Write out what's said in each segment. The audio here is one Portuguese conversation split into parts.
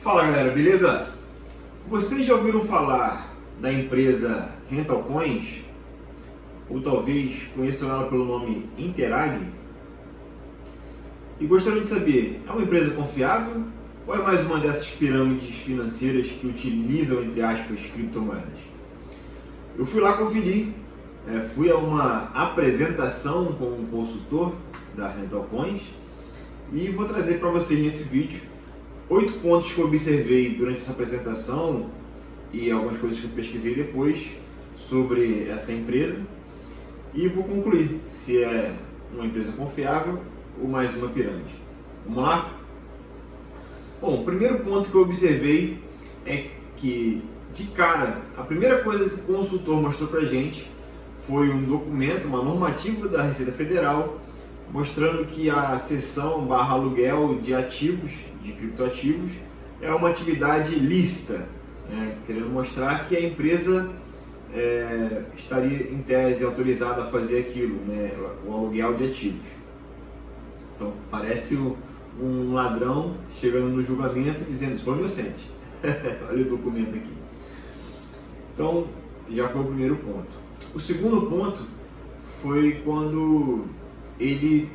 Fala galera, beleza? Vocês já ouviram falar da empresa Rental Coins? Ou talvez conheçam ela pelo nome Interag? E gostariam de saber, é uma empresa confiável ou é mais uma dessas pirâmides financeiras que utilizam, entre aspas, criptomoedas? Eu fui lá conferir, fui a uma apresentação com um consultor da Rental Coins e vou trazer para vocês nesse vídeo 8 pontos que eu observei durante essa apresentação e algumas coisas que eu pesquisei depois sobre essa empresa e vou concluir se é uma empresa confiável ou mais uma pirâmide. Vamos lá? Bom, o primeiro ponto que eu observei é que, de cara, a primeira coisa que o consultor mostrou pra gente foi um documento, uma normativa da Receita Federal, mostrando que a cessão / aluguel de ativos, de criptoativos, é uma atividade lícita, querendo mostrar que a empresa estaria em tese autorizada a fazer aquilo, o aluguel de ativos. Então parece um ladrão chegando no julgamento dizendo: sou inocente. Olha o documento aqui. Então já foi o primeiro ponto. O segundo ponto foi quando ele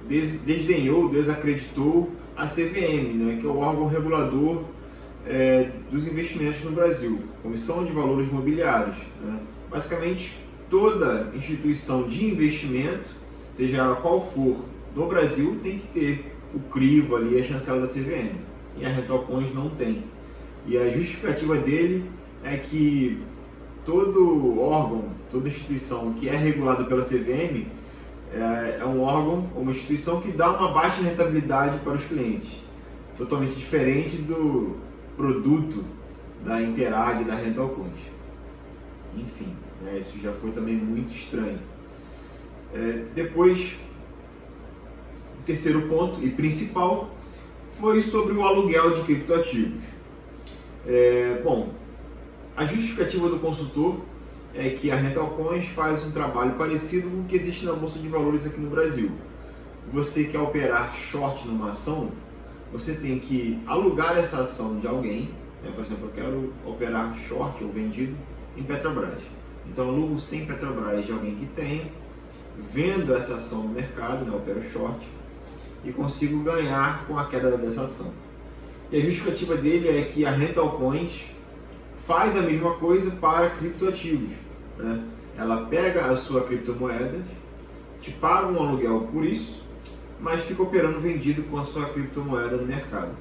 desdenhou, desacreditou a CVM, que é o órgão regulador dos investimentos no Brasil, Comissão de Valores Mobiliários. Basicamente, toda instituição de investimento, seja ela qual for, no Brasil tem que ter o crivo ali, a chancela da CVM, e a Rental Coins não tem. E a justificativa dele é que todo órgão, toda instituição que é regulada pela CVM é um órgão, uma instituição que dá uma baixa rentabilidade para os clientes, totalmente diferente do produto da Interag e da Rental Coins. Enfim, isso já foi também muito estranho. Depois, o terceiro ponto e principal foi sobre o aluguel de criptoativos. Bom, a justificativa do consultor é que a Rental Coins faz um trabalho parecido com o que existe na Bolsa de Valores aqui no Brasil. Você quer operar short numa ação, você tem que alugar essa ação de alguém. Por exemplo, eu quero operar short ou vendido em Petrobras. Então eu alugo 100 Petrobras de alguém que tem, vendo essa ação no mercado, opero short, e consigo ganhar com a queda dessa ação. E a justificativa dele é que a Rental Coins faz a mesma coisa para criptoativos. Ela pega a sua criptomoeda, te paga um aluguel por isso, mas fica operando vendido com a sua criptomoeda no mercado.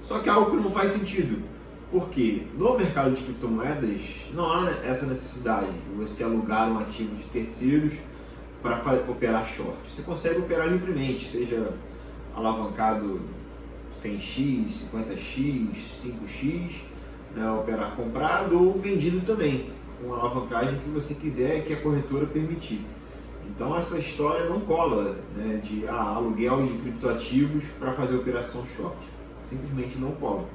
Só que é algo que não faz sentido, porque no mercado de criptomoedas não há essa necessidade de você alugar um ativo de terceiros para operar short. Você consegue operar livremente, seja alavancado 100x, 50x, 5x, operar comprado ou vendido também, com a alavancagem que você quiser, que a corretora permitir. Então essa história não cola, de aluguel de criptoativos para fazer operação short. Simplesmente não cola.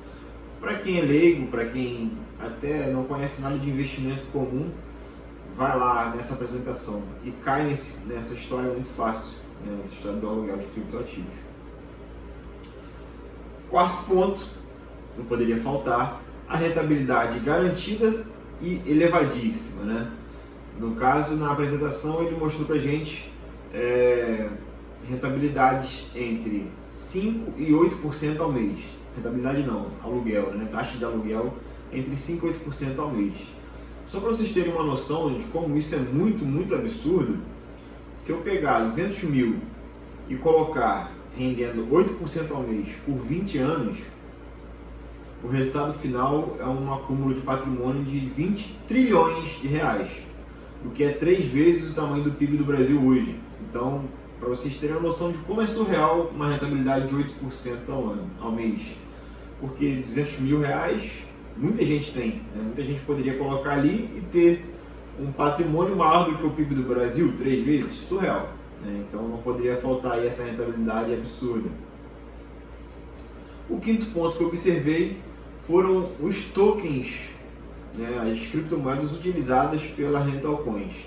Para quem é leigo, para quem até não conhece nada de investimento comum, vai lá nessa apresentação e cai nessa história muito fácil, essa história do aluguel de criptoativos. Quarto ponto, não poderia faltar, a rentabilidade garantida e elevadíssima. No caso, na apresentação, ele mostrou para a gente rentabilidades entre 5% e 8% ao mês. Rentabilidade não, aluguel, taxa de aluguel entre 5% e 8% ao mês. Só para vocês terem uma noção de como isso é muito, muito absurdo, se eu pegar 200 mil e colocar rendendo 8% ao mês por 20 anos, o resultado final é um acúmulo de patrimônio de 20 trilhões de reais, o que é 3 vezes o tamanho do PIB do Brasil hoje. Então, para vocês terem uma noção de como é surreal uma rentabilidade de 8% ao mês, porque 200 mil reais muita gente tem, muita gente poderia colocar ali e ter um patrimônio maior do que o PIB do Brasil, 3 vezes, surreal. Então não poderia faltar aí essa rentabilidade absurda. O quinto ponto que eu observei foram os tokens, as criptomoedas utilizadas pela Rental Coins.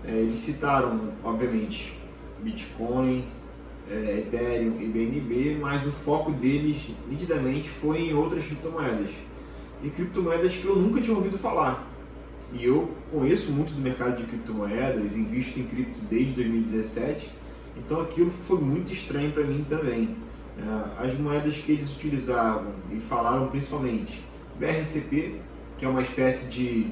Eles citaram, obviamente, Bitcoin, Ethereum e BNB, mas o foco deles nitidamente foi em outras criptomoedas. E criptomoedas que eu nunca tinha ouvido falar. E eu conheço muito do mercado de criptomoedas, invisto em cripto desde 2017, então aquilo foi muito estranho para mim também. As moedas que eles utilizavam e falaram principalmente BRCP, que é uma espécie de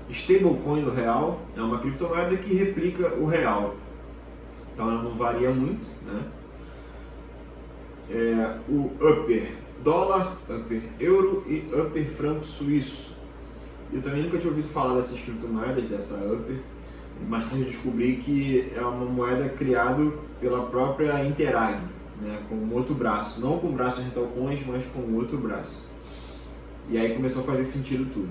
stablecoin do real, é uma criptomoeda que replica o real, então ela não varia muito, né? O Upper dólar, Upper euro e Upper franco suíço. Eu também nunca tinha ouvido falar dessas criptomoedas, dessa Upper, mas tarde eu descobri que é uma moeda criada pela própria Interag, né, com um outro braço, não com o braço Rental Coins, mas com um outro braço. E aí começou a fazer sentido tudo.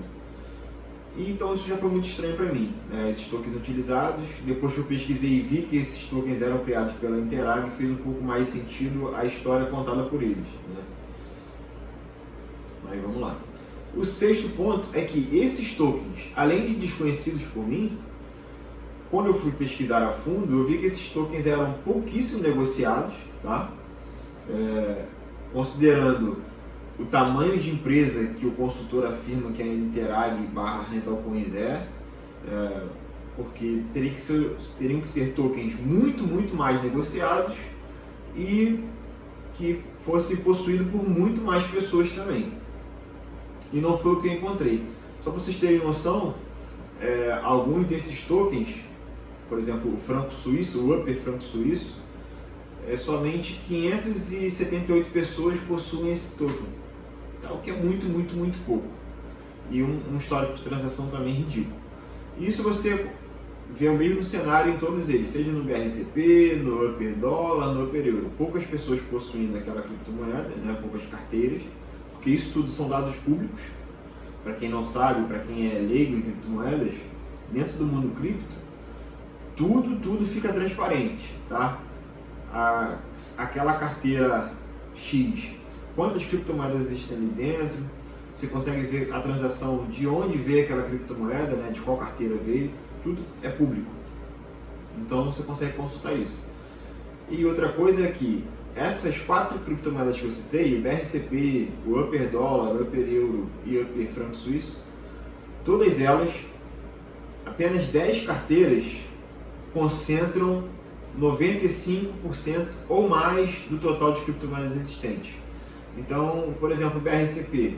E então isso já foi muito estranho para mim, né, esses tokens utilizados. Depois que eu pesquisei e vi que esses tokens eram criados pela Interag, fez um pouco mais sentido a história contada por eles, né? Mas vamos lá. O sexto ponto é que esses tokens, além de desconhecidos por mim, quando eu fui pesquisar a fundo, eu vi que esses tokens eram pouquíssimo negociados, tá? Considerando o tamanho de empresa que o consultor afirma que a Interag / Rental Coins porque teriam que ser tokens muito mais negociados e que fosse possuído por muito mais pessoas também. E não foi o que eu encontrei. Só para vocês terem noção, alguns desses tokens, por exemplo, o franco suíço, o Upper franco suíço, somente 578 pessoas possuem esse token, tá? O que é muito pouco. E um histórico de transação também ridículo. Isso você vê o mesmo cenário em todos eles, seja no BRCP, no Upper dólar, no Upper euro. Poucas pessoas possuindo aquela criptomoeda, né? Poucas carteiras, porque isso tudo são dados públicos. Para quem não sabe, para quem é leigo em criptomoedas, dentro do mundo cripto, tudo fica transparente, tá? Aquela carteira X, quantas criptomoedas existem ali dentro, você consegue ver a transação, de onde veio aquela criptomoeda, né, de qual carteira veio, tudo é público. Então você consegue consultar isso. E outra coisa é que essas 4 criptomoedas que eu citei, o BRCP, o Upper dólar, o Upper euro e o Upper franco suíço, todas elas, apenas 10 carteiras concentram 95% ou mais do total de criptomoedas existentes. Então, por exemplo, o BRCP,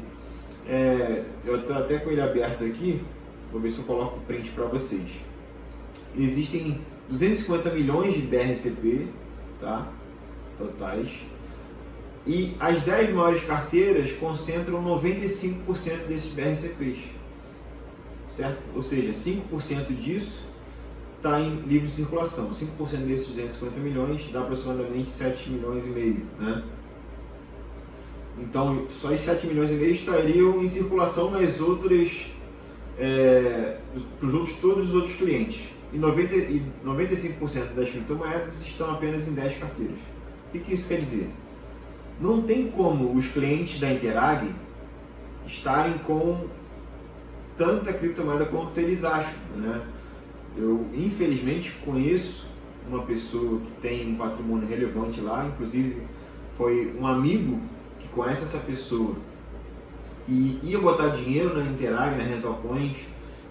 eu estou até com ele aberto aqui, vou ver se eu coloco o print para vocês. Existem 250 milhões de BRCP, tá? Totais, e as 10 maiores carteiras concentram 95% desses BRCPs, certo? Ou seja, 5% disso está em livre circulação. 5% desses 250 milhões dá aproximadamente 7 milhões e meio, né? Então, só os 7 milhões e meio estariam em circulação nas outras, todos os outros clientes. E 95% das criptomoedas estão apenas em 10 carteiras. O que isso quer dizer? Não tem como os clientes da Interag estarem com tanta criptomoeda quanto eles acham, né? Eu, infelizmente, conheço uma pessoa que tem um patrimônio relevante lá, inclusive foi um amigo que conhece essa pessoa e ia botar dinheiro na Interag, na Rental Coins,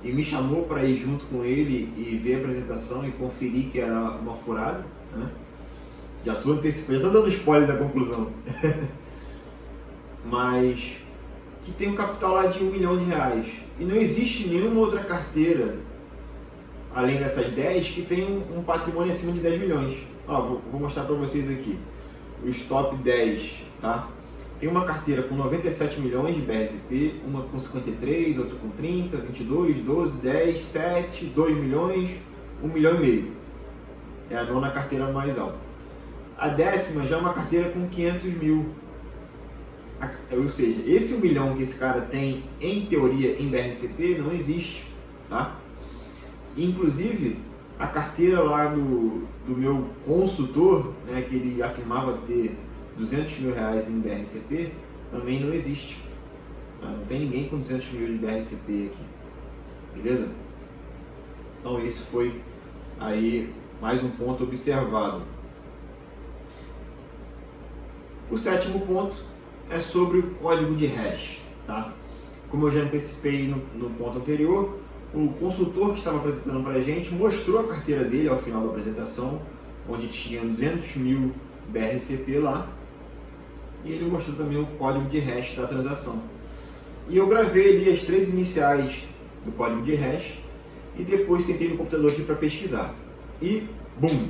e me chamou para ir junto com ele e ver a apresentação e conferir que era uma furada, né? Já estou antecipando, já estou dando spoiler da conclusão. Mas que tem um capital lá de R$1 milhão. E não existe nenhuma outra carteira, além dessas 10, que tem um patrimônio acima de 10 milhões. Ó, vou mostrar para vocês aqui. Os top 10, tá? Tem uma carteira com 97 milhões de BRCP, uma com 53, outra com 30, 22, 12, 10, 7, 2 milhões, 1,5 milhão. É a nona carteira mais alta. A décima já é uma carteira com 500 mil. Ou seja, esse 1 milhão que esse cara tem, em teoria, em BRCP, não existe, tá? Inclusive, a carteira lá do meu consultor, né, que ele afirmava ter R$200 mil em BRCP, também não existe. Não tem ninguém com 200 mil de BRCP aqui. Beleza? Então, isso foi aí mais um ponto observado. O sétimo ponto é sobre o código de hash, tá? Como eu já antecipei no ponto anterior, o consultor que estava apresentando para a gente mostrou a carteira dele ao final da apresentação, onde tinha 200 mil BRCP lá, e ele mostrou também o código de hash da transação. E eu gravei ali as 3 iniciais do código de hash e depois sentei no computador aqui para pesquisar. E, bum!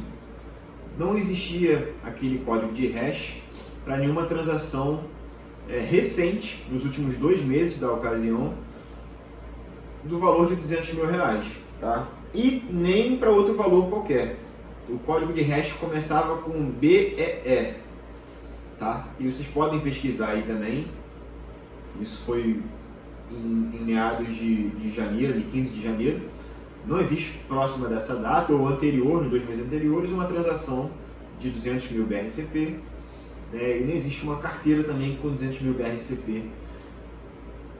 Não existia aquele código de hash para nenhuma transação recente, nos últimos 2 meses da ocasião, do valor de 200 mil reais, tá? E nem para outro valor qualquer. O código de hash começava com BEE, tá? E vocês podem pesquisar aí também. Isso foi em meados de janeiro, de 15 de janeiro. Não existe próxima dessa data ou anterior, nos 2 meses anteriores, uma transação de 200 mil BRCP. E não existe uma carteira também com 200 mil BRCP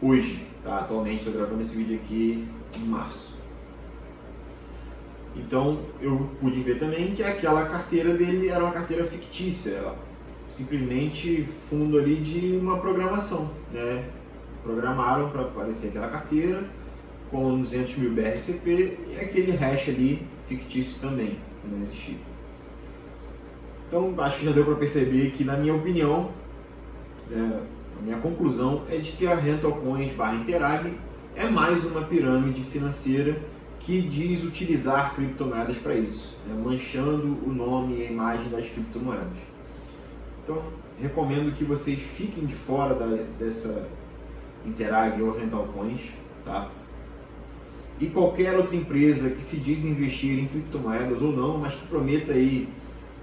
hoje, tá? Atualmente estou gravando esse vídeo aqui em março. Então eu pude ver também que aquela carteira dele era uma carteira fictícia, ela simplesmente fundo ali de uma programação, né? Programaram para aparecer aquela carteira com 200 mil BRCP e aquele hash ali fictício também, que não existia. Então acho que já deu para perceber que, na minha opinião, a minha conclusão é de que a Rentalcoins/Interag é mais uma pirâmide financeira que diz utilizar criptomoedas para isso, manchando o nome e a imagem das criptomoedas. Então, recomendo que vocês fiquem de fora dessa Interag ou Rentalcoins, tá? E qualquer outra empresa que se diz investir em criptomoedas ou não, mas que prometa aí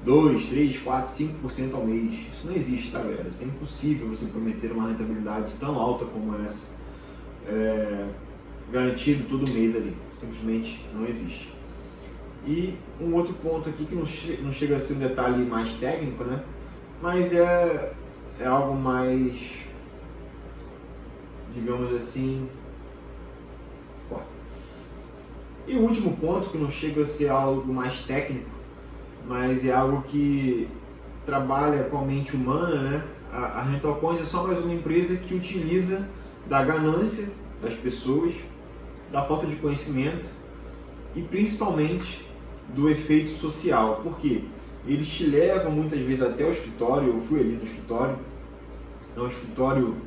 2, 3, 4, 5% ao mês. Isso não existe, tá, galera? Isso é impossível você prometer uma rentabilidade tão alta como essa, garantido todo mês ali. Simplesmente não existe. E um outro ponto aqui que não chega a ser um detalhe mais técnico, né? Mas é algo mais, digamos assim, corta. E o último ponto, que não chega a ser algo mais técnico, mas é algo que trabalha com a mente humana, né? A Rentalcoins é só mais uma empresa que utiliza da ganância das pessoas, da falta de conhecimento e principalmente do efeito social. Por quê? Eles te levam muitas vezes até o escritório. Eu fui ali no escritório, é um escritório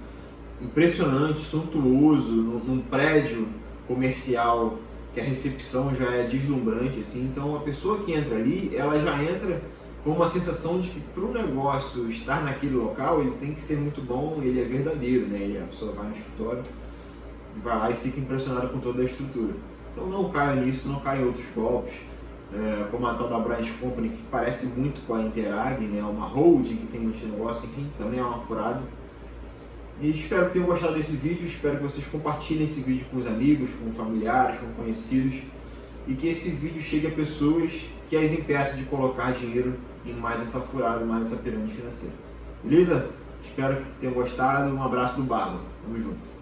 impressionante, suntuoso, num prédio comercial que a recepção já é deslumbrante, assim. Então a pessoa que entra ali, ela já entra com uma sensação de que para o negócio estar naquele local, ele tem que ser muito bom, ele é verdadeiro, né? A pessoa vai no escritório, vai lá e fica impressionada com toda a estrutura. Então não caia nisso, não caia em outros golpes, como a tal da Branch Company, que parece muito com a Interag, né? Uma holding que tem muito negócio, enfim, também é uma furada. E espero que tenham gostado desse vídeo, espero que vocês compartilhem esse vídeo com os amigos, com familiares, com conhecidos, e que esse vídeo chegue a pessoas que as impeçam de colocar dinheiro em mais essa furada, mais essa pirâmide financeira. Beleza? Espero que tenham gostado, um abraço do Barba, tamo junto.